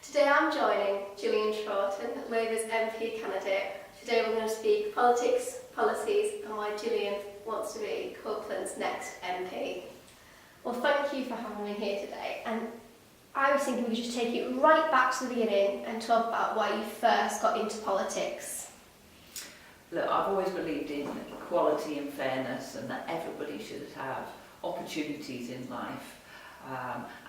Today I'm joining Gillian Troughton, Labour's MP candidate. Today we're going to speak politics, policies and why Gillian wants to be Copeland's next MP. Well, thank you for having me here today, and I was thinking we could just take it right back to the beginning and talk about why you first got into politics. Look, I've always believed in equality and fairness and that everybody should have opportunities in life.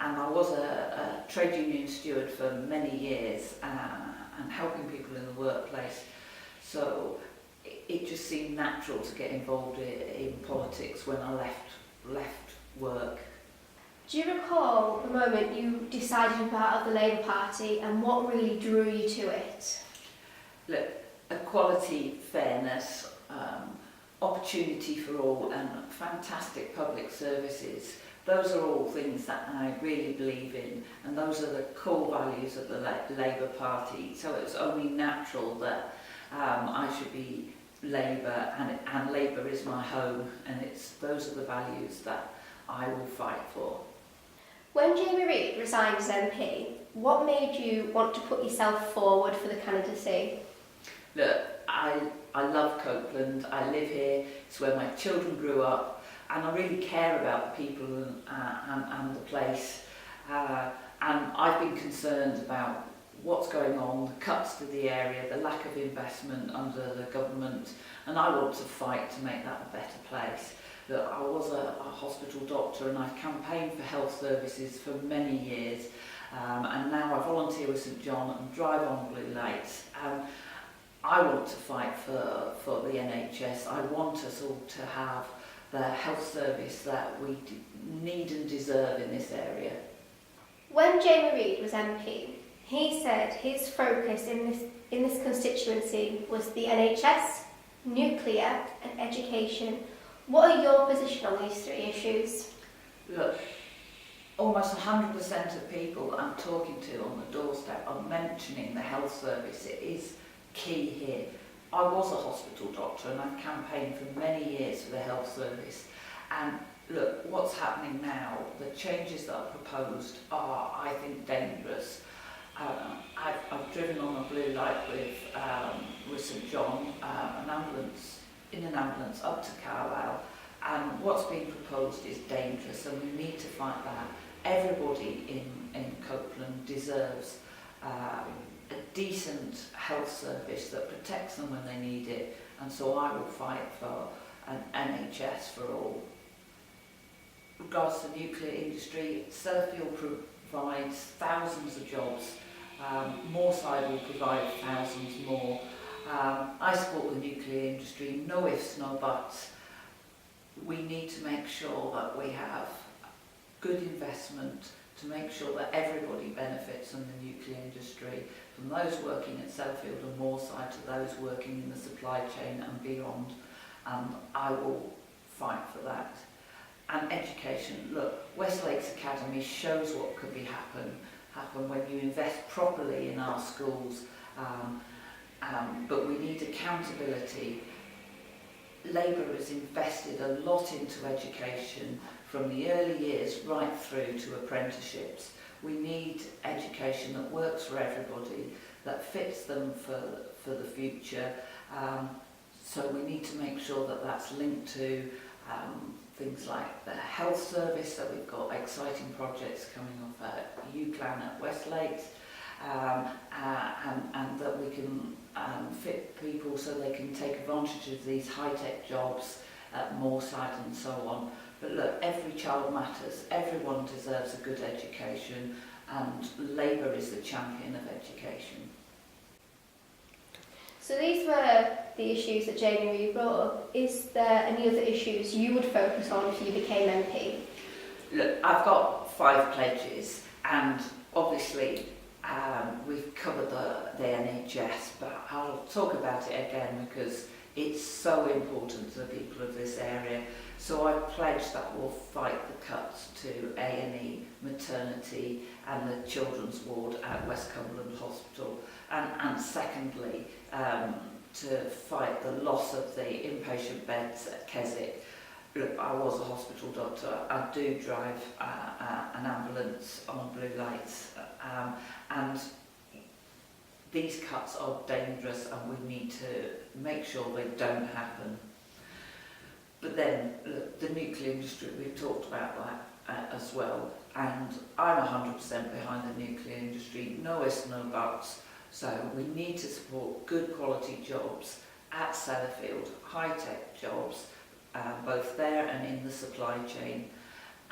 And I was a trade union steward for many years and helping people in the workplace. So it just seemed natural to get involved in politics when I left work. Do you recall the moment you decided to be part of the Labour Party and what really drew you to it? Look, equality, fairness, opportunity for all and fantastic public services. Those are all things that I really believe in, and those are the core values of the Labour Party. So it was only natural that I should be Labour, and Labour is my home, and those are the values that I will fight for. When Jamie Reid resigned as MP, what made you want to put yourself forward for the candidacy? Look, I love Copeland, I live here, it's where my children grew up, and I really care about the people and the place. And I've been concerned about what's going on, the cuts to the area, the lack of investment under the government, and I want to fight to make that a better place. Look, I was a hospital doctor and I've campaigned for health services for many years, and now I volunteer with St John and drive on blue lights. I want to fight for the NHS. I want us all to have the health service that we need and deserve in this area. When Jamie Reid was MP, he said his focus in this constituency was the NHS, nuclear and education. What are your position on these three issues? Look, almost 100% of people I'm talking to on the doorstep are mentioning the health service. It is key here. I was a hospital doctor and I've campaigned for many years for the health service. And look, what's happening now, the changes that are proposed are, I think, dangerous. I've driven on a blue light with St John, in an ambulance up to Carlisle, and what's being proposed is dangerous, and we need to fight that. Everybody in Copeland deserves a decent health service that protects them when they need it, and so I will fight for an NHS for all. Regards to the nuclear industry, Sellafield provides thousands of jobs. Moorside will provide thousands more. I support the nuclear industry, no ifs, no buts. We need to make sure that we have good investment to make sure that everybody benefits from the nuclear industry, from those working at Sellafield and Moorside to those working in the supply chain and beyond. And I will fight for that. And education, look, West Lakes Academy shows what could happen when you invest properly in our schools. But we need accountability. Labour has invested a lot into education from the early years right through to apprenticeships. We need education that works for everybody, that fits them for the future. So we need to make sure that that's linked to things like the health service, that we've got exciting projects coming up at UCLan at West Lakes, and that we can fit people so they can take advantage of these high-tech jobs at Moorside and so on. But look, every child matters, everyone deserves a good education, and Labour is the champion of education. So these were the issues that Jamie Reid brought up. Is there any other issues you would focus on if you became MP? Look, I've got 5 pledges, and obviously we've covered the NHS, but I'll talk about it again because it's so important to the people of this area. So I pledge that we'll fight the cuts to A&E, maternity and the children's ward at West Cumberland Hospital. And secondly, to fight the loss of the inpatient beds at Keswick. Look, I was a hospital doctor. I do drive an ambulance on blue lights, and these cuts are dangerous and we need to make sure they don't happen. But then, look, the nuclear industry, we've talked about that as well, and I'm 100% behind the nuclear industry, no ifs, no buts. So we need to support good quality jobs at Sellafield, high-tech jobs, both there and in the supply chain.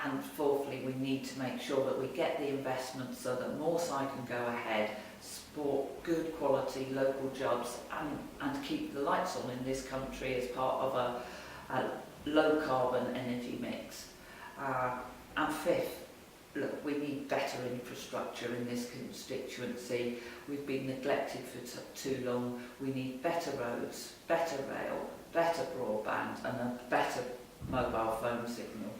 And fourthly, we need to make sure that we get the investment so that Moorside can go ahead, support good quality local jobs and keep the lights on in this country as part of a low carbon energy mix. And fifth, look, we need better infrastructure in this constituency. We've been neglected for too long. We need better roads, better rail, better broadband and a better mobile phone signal.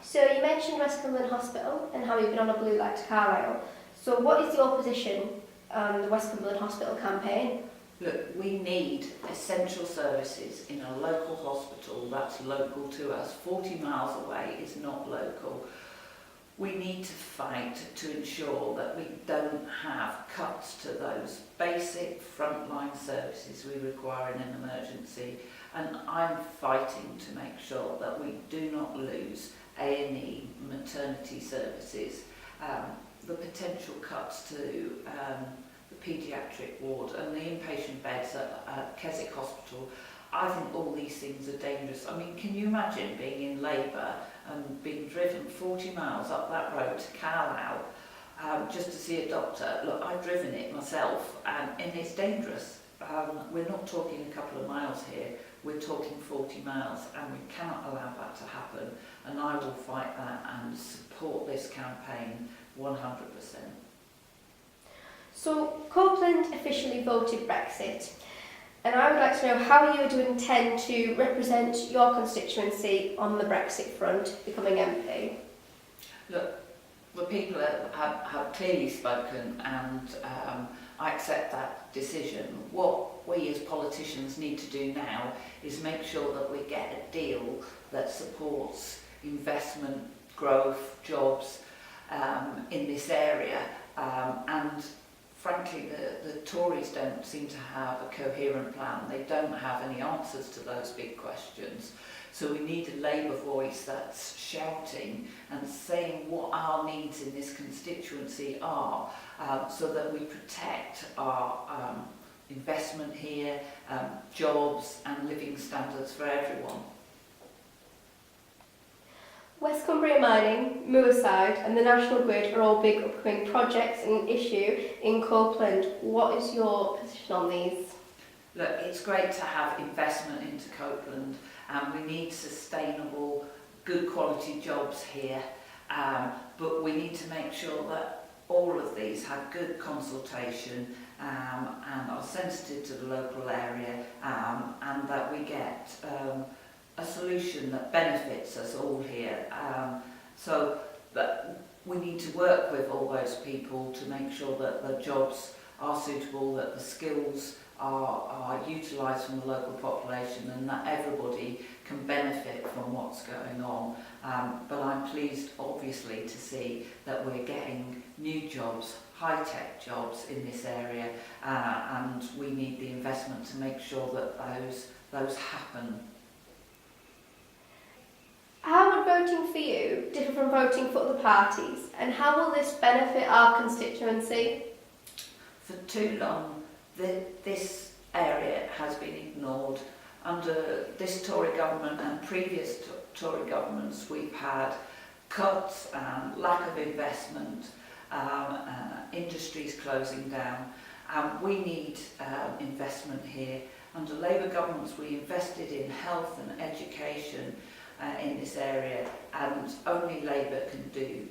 So you mentioned West Cumberland Hospital and how you've been on a blue light to Carlisle. So what is your position on the West Cumberland Hospital campaign? Look, we need essential services in a local hospital that's local to us. 40 miles away is not local. We need to fight to ensure that we don't have cuts to those basic frontline services we require in an emergency. And I'm fighting to make sure that we do not lose A&E maternity services, the potential cuts to the paediatric ward and the inpatient beds at Keswick Hospital. I think all these things are dangerous. I mean, can you imagine being in labour and being driven 40 miles up that road to Carlisle just to see a doctor? Look, I've driven it myself and it's dangerous. We're not talking a couple of miles here, we're talking 40 miles and we cannot allow that to happen. And I will fight that and support this campaign 100%. So Copeland officially voted Brexit, and I would like to know how you do intend to represent your constituency on the Brexit front, becoming MP. Look, the people have clearly spoken and I accept that decision. What we as politicians need to do now is make sure that we get a deal that supports investment, growth, jobs in this area, and frankly the Tories don't seem to have a coherent plan. They don't have any answers to those big questions. So we need a Labour voice that's shouting and saying what our needs in this constituency are, so that we protect our investment here, jobs and living standards for everyone. West Cumbria Mining, Moorside and the National Grid are all big upcoming projects and issue in Copeland. What is your position on these? Look, it's great to have investment into Copeland and we need sustainable, good quality jobs here, but we need to make sure that all of these have good consultation and are sensitive to the local area, and that we get a solution that benefits us all here. So that we need to work with all those people to make sure that the jobs are suitable, that the skills are utilised from the local population and that everybody can benefit from what's going on. But I'm pleased obviously to see that we're getting new jobs, high-tech jobs in this area, and we need the investment to make sure that those happen. How would voting for you differ from voting for other parties, and how will this benefit our constituency? For too long, this area has been ignored. Under this Tory government and previous Tory governments, we've had cuts and lack of investment, industries closing down. We need investment here. Under Labour governments, we invested in health and education in this area, and only Labour can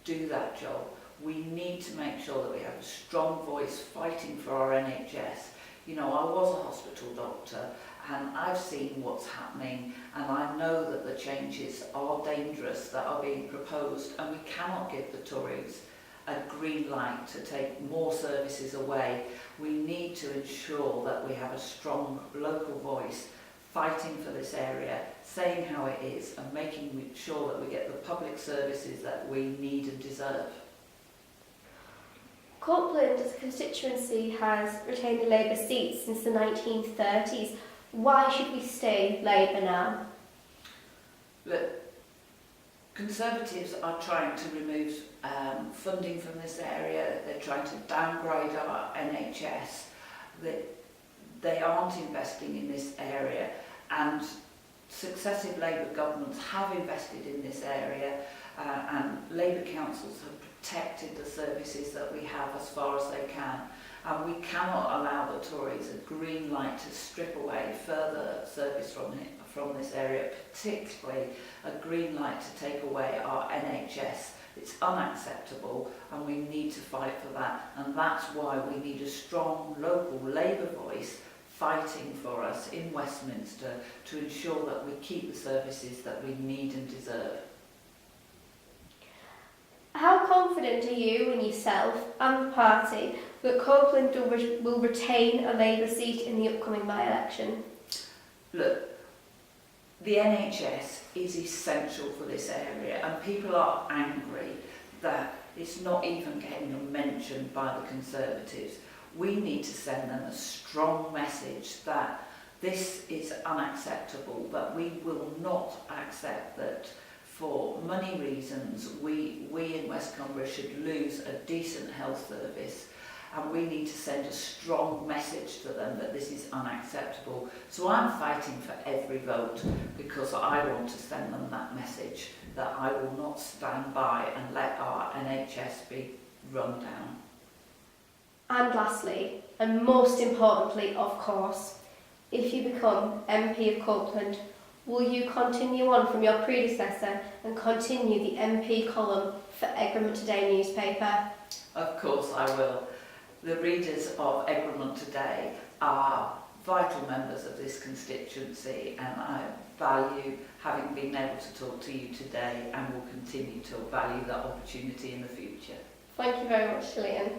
do that job. We need to make sure that we have a strong voice fighting for our NHS. You know, I was a hospital doctor and I've seen what's happening, and I know that the changes are dangerous that are being proposed, and we cannot give the Tories a green light to take more services away. We need to ensure that we have a strong local voice fighting for this area, saying how it is and making sure that we get the public services that we need and deserve. Copeland as a constituency has retained a Labour seat since the 1930s. Why should we stay Labour now? Look, Conservatives are trying to remove funding from this area. They're trying to downgrade our NHS. They aren't investing in this area, and successive Labour governments have invested in this area, and Labour councils have protected the services that we have as far as they can. And we cannot allow the Tories a green light to strip away further service from this area, particularly a green light to take away our NHS. It's unacceptable, and we need to fight for that. And that's why we need a strong local Labour voice fighting for us in Westminster to ensure that we keep the services that we need and deserve. How confident are you and yourself and the party that Copeland will retain a Labour seat in the upcoming by-election? Look, the NHS is essential for this area, and people are angry that it's not even getting mentioned by the Conservatives. We need to send them a strong message that this is unacceptable, that we will not accept that for money reasons we in West Cumbria should lose a decent health service, and we need to send a strong message to them that this is unacceptable. So I'm fighting for every vote because I want to send them that message that I will not stand by and let our NHS be run down. And lastly, and most importantly, of course, if you become MP of Copeland, will you continue on from your predecessor and continue the MP column for Egremont Today newspaper? Of course I will. The readers of Egremont Today are vital members of this constituency, and I value having been able to talk to you today, and will continue to value that opportunity in the future. Thank you very much, Gillian.